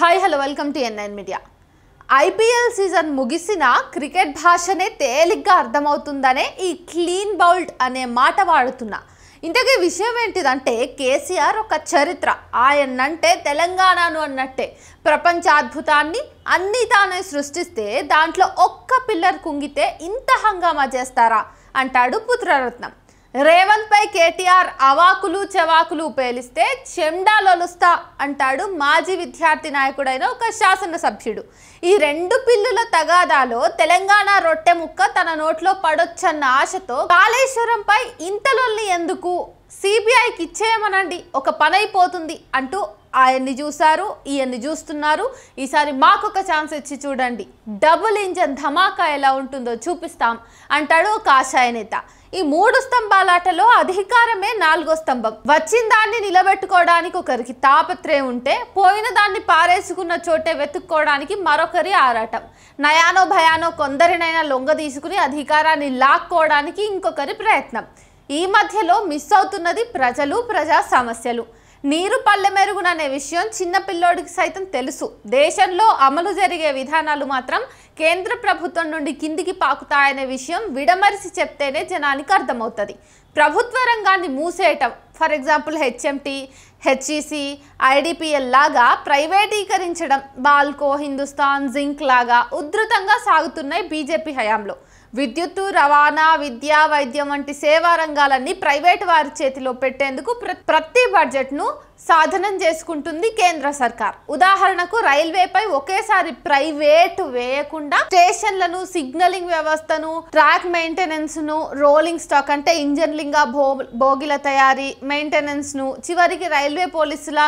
Hi hello welcome to N9 media. IPL season ముగిసినా cricket భాషనే తేలిగ్గా అర్థమవుతుందనే ఈ క్లీన్ బౌల్డ్ అనే మాట వాడుతున్నా. ఇంతకీ విషయం ఏంటిదంటే కేసీఆర్ ఒక చరిత్ర. ఆయనంటే తెలంగాణను అన్నట్టే. ప్రపంచ అద్భుతాన్ని అన్నీ తానే సృష్టిస్తే దాంట్లో ఒక్క పిల్లర్ కుంగితే ఇంత హంగామా చేస్తారా అంటాడు పుత్రరత్నం. రేవంత్ పై కేటీఆర్ అవాకులు చవాకులు పేలిస్తే చెండాలొలుస్తా అంటాడు మాజీ విద్యార్థి నాయకుడైన ఒక శాసనసభ్యుడు. ఈ రెండు పిల్లుల తగాదాలో తెలంగాణ రొట్టె ముక్క తన నోట్లో పడొచ్చన్న ఆశతో కాళేశ్వరంపై ఇంతలొల్లి ఎందుకు, సిబిఐకి ఇచ్చేయమనండి, ఒక పని అయిపోతుంది అంటూ ఆయన్ని చూశారు, ఈయన్ని చూస్తున్నారు. ఈసారి మాకొక ఛాన్స్ ఇచ్చి చూడండి, డబుల్ ఇంజన్ ధమాకా ఎలా ఉంటుందో చూపిస్తాం అంటాడు ఒక కాషాయ నేత. ఈ మూడు స్తంభాలాటలో అధికారమే నాలుగో స్తంభం. వచ్చిన దాన్ని నిలబెట్టుకోవడానికి ఒకరికి తాపత్రయం ఉంటే పోయిన దాన్ని పారేసుకున్న చోటే వెతుక్కోవడానికి మరొకరి ఆరాటం. నయానో భయానో కొందరినైనా లొంగ తీసుకుని అధికారాన్ని లాక్కోవడానికి ఇంకొకరి ప్రయత్నం. ఈ మధ్యలో మిస్ అవుతున్నది ప్రజలు, ప్రజా సమస్యలు. నీరు పల్లె మెరుగుననే విషయం చిన్న పిల్లోడికి సైతం తెలుసు. దేశంలో అమలు జరిగే విధానాలు మాత్రం కేంద్ర ప్రభుత్వం నుండి కిందికి పాకుతాయనే విషయం విడమరిసి చెప్తేనే జనానికి అర్థమవుతుంది. ప్రభుత్వ రంగాన్ని మూసేయటం, for example HMT, HEC, IDPL లాగా ప్రైవేటీకరించడం, బాల్కో, హిందుస్థాన్ జింక్ లాగా ఉధృతంగా సాగుతున్నాయి బీజేపీ హయాంలో. విద్యుత్తు, రవాణా, విద్య, వైద్యం వంటి సేవా రంగాలన్నీ ప్రైవేటు వారి చేతిలో పెట్టేందుకు ప్రతి బడ్జెట్ను సాధనం చేసుకుంటుంది కేంద్ర సర్కార్. ఉదాహరణకు రైల్వేపై ఒకేసారి ప్రైవేటు వేయకుండా స్టేషన్లను, సిగ్నలింగ్ వ్యవస్థను, ట్రాక్ మెయింటెనెన్స్ను, రోలింగ్ స్టాక్ అంటే ఇంజన్లింగ్ బోగిల తయారీ మెయింటెనెన్స్ను, చివరికి రైల్వే పోలీసుల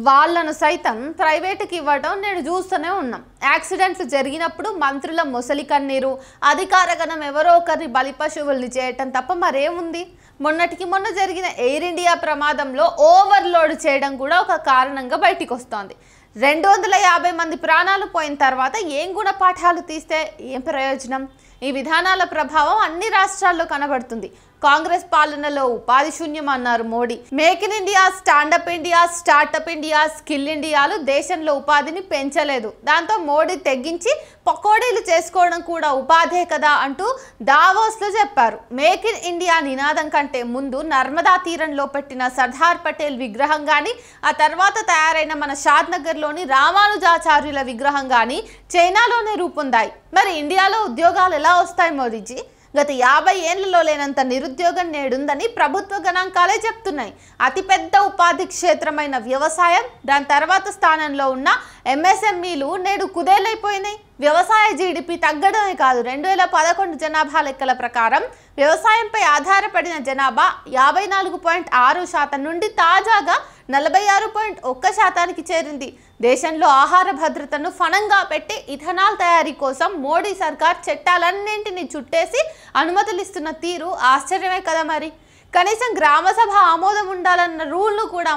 వాళ్ళను సైతం ప్రైవేటుకి ఇవ్వడం నేను చూస్తూనే ఉన్నాం. యాక్సిడెంట్లు జరిగినప్పుడు మంత్రుల మొసలి కన్నీరు, అధికారగణం ఎవరో ఒకరిని బలిపశువుల్ని చేయటం తప్ప మరేముంది? మొన్నటికి మొన్న జరిగిన ఎయిర్ ఇండియా ప్రమాదంలో ఓవర్లోడ్ చేయడం కూడా ఒక కారణంగా బయటికి వస్తోంది. 250 మంది ప్రాణాలు పోయిన తర్వాత ఏం గుణపాఠాలు తీస్తే ఏం ప్రయోజనం? ఈ విధానాల ప్రభావం అన్ని రాష్ట్రాల్లో కనబడుతుంది. కాంగ్రెస్ పాలనలో ఉపాధి శూన్యం అన్నారు Modi. Make in India, standup India, startup India, skill ఇండియాలు దేశంలో ఉపాధిని పెంచలేదు. దాంతో మోడీ తెగించి పకోడీలు చేసుకోవడం కూడా ఉపాధే కదా అంటూ దావోస్లో చెప్పారు. మేక్ ఇన్ ఇండియా నినాదం కంటే ముందు నర్మదా తీరంలో పెట్టిన సర్దార్ పటేల్ విగ్రహం కానీ, ఆ తర్వాత తయారైన మన షాద్నగర్లోని రామానుజాచార్యుల విగ్రహం కానీ చైనాలోనే రూపొందాయి. మరి ఇండియాలో ఉద్యోగాలు ఎలా వస్తాయి మోదీజీ? గత 50 ఏళ్లలో లేనంత నిరుద్యోగం నేడుందని ప్రభుత్వ గణాంకాలే చెప్తున్నాయి. అతిపెద్ద ఉపాధి క్షేత్రమైన వ్యవసాయం, దాని తర్వాత స్థానంలో ఉన్న ఎంఎస్ఎంఈలు నేడు కుదేలైపోయినాయి. వ్యవసాయ జీడిపి తగ్గడమే కాదు, 2011 జనాభా లెక్కల ప్రకారం వ్యవసాయంపై ఆధారపడిన జనాభా 54.6% నుండి తాజాగా 46.1% చేరింది. దేశంలో ఆహార భద్రతను ఫణంగా పెట్టి ఇథనాల్ తయారీ కోసం మోడీ సర్కార్ చట్టాలన్నింటినీ చుట్టేసి అనుమతులు ఇస్తున్న తీరు ఆశ్చర్యమే కదా. మరి కనీసం గ్రామసభ ఆమోదం ఉండాలన్న రూల్ను కూడా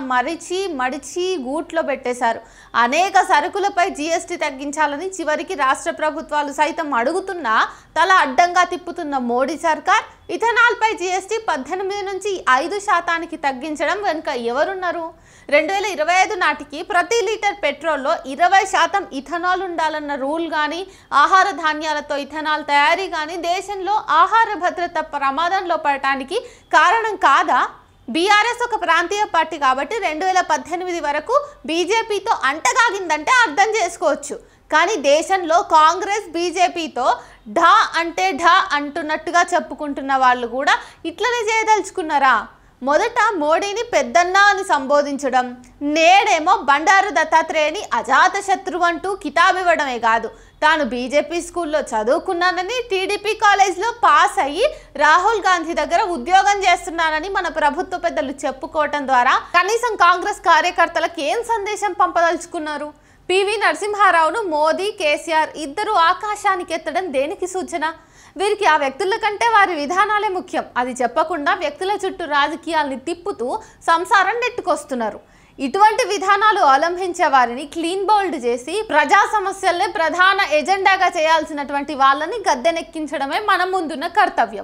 మడిచి గూట్లో పెట్టేశారు. అనేక సరుకులపై జీఎస్టీ తగ్గించాలని చివరికి రాష్ట్ర ప్రభుత్వాలు సైతం అడుగుతున్నా తల అడ్డంగా తిప్పుతున్న మోడీ సర్కార్ ఇథనాల్పై జీఎస్టీ 18 నుంచి 5% తగ్గించడం వెనుక ఎవరున్నారు? 2025 నాటికి ప్రతి లీటర్ పెట్రోల్లో 20% ఇథనాల్ ఉండాలన్న రూల్ కానీ, ఆహార ధాన్యాలతో ఇథనాల్ తయారీ కానీ దేశంలో ఆహార భద్రత ప్రమాదంలో పడటానికి కారణం కాదా? బీఆర్ఎస్ ఒక ప్రాంతీయ పార్టీ కాబట్టి 2018 వరకు బీజేపీతో అంటగాగిందంటే అర్థం చేసుకోవచ్చు. కానీ దేశంలో కాంగ్రెస్, బీజేపీతో ఢా అంటే ఢా అంటున్నట్టుగా చెప్పుకుంటున్న వాళ్ళు కూడా ఇట్లనే చేయదలుచుకున్నారా? మొదట మోడీని పెద్దన్న అని సంబోధించడం, నేడేమో బండారు దత్తాత్రేయని అజాత శత్రువు అంటూ కితాబివ్వడమే కాదు, తాను బీజేపీ స్కూల్లో చదువుకున్నానని, టీడీపీ కాలేజ్లో పాస్ అయ్యి రాహుల్ గాంధీ దగ్గర ఉద్యోగం చేస్తున్నానని మన ప్రభుత్వ పెద్దలు చెప్పుకోవటం ద్వారా కనీసం కాంగ్రెస్ కార్యకర్తలకు ఏం సందేశం పంపదలుచుకున్నారు? పివి నరసింహారావును మోదీ, కేసీఆర్ ఇద్దరు ఆకాశానికి ఎత్తడం దేనికి సూచన? వీరికి ఆ వ్యక్తుల కంటే వారి విధానాలే ముఖ్యం. అది చెప్పకుండా వ్యక్తుల చుట్టూ రాజకీయాల్ని తిప్పుతూ సంసారం నెట్టుకొస్తున్నారు. ఇటువంటి విధానాలు అవలంబించే వారిని క్లీన్ బౌల్డ్ చేసి ప్రజా సమస్యలనే ప్రధాన ఎజెండాగా చేయాల్సినటువంటి వాళ్ళని గద్దెనెక్కించడమే మన ముందున్న కర్తవ్యం.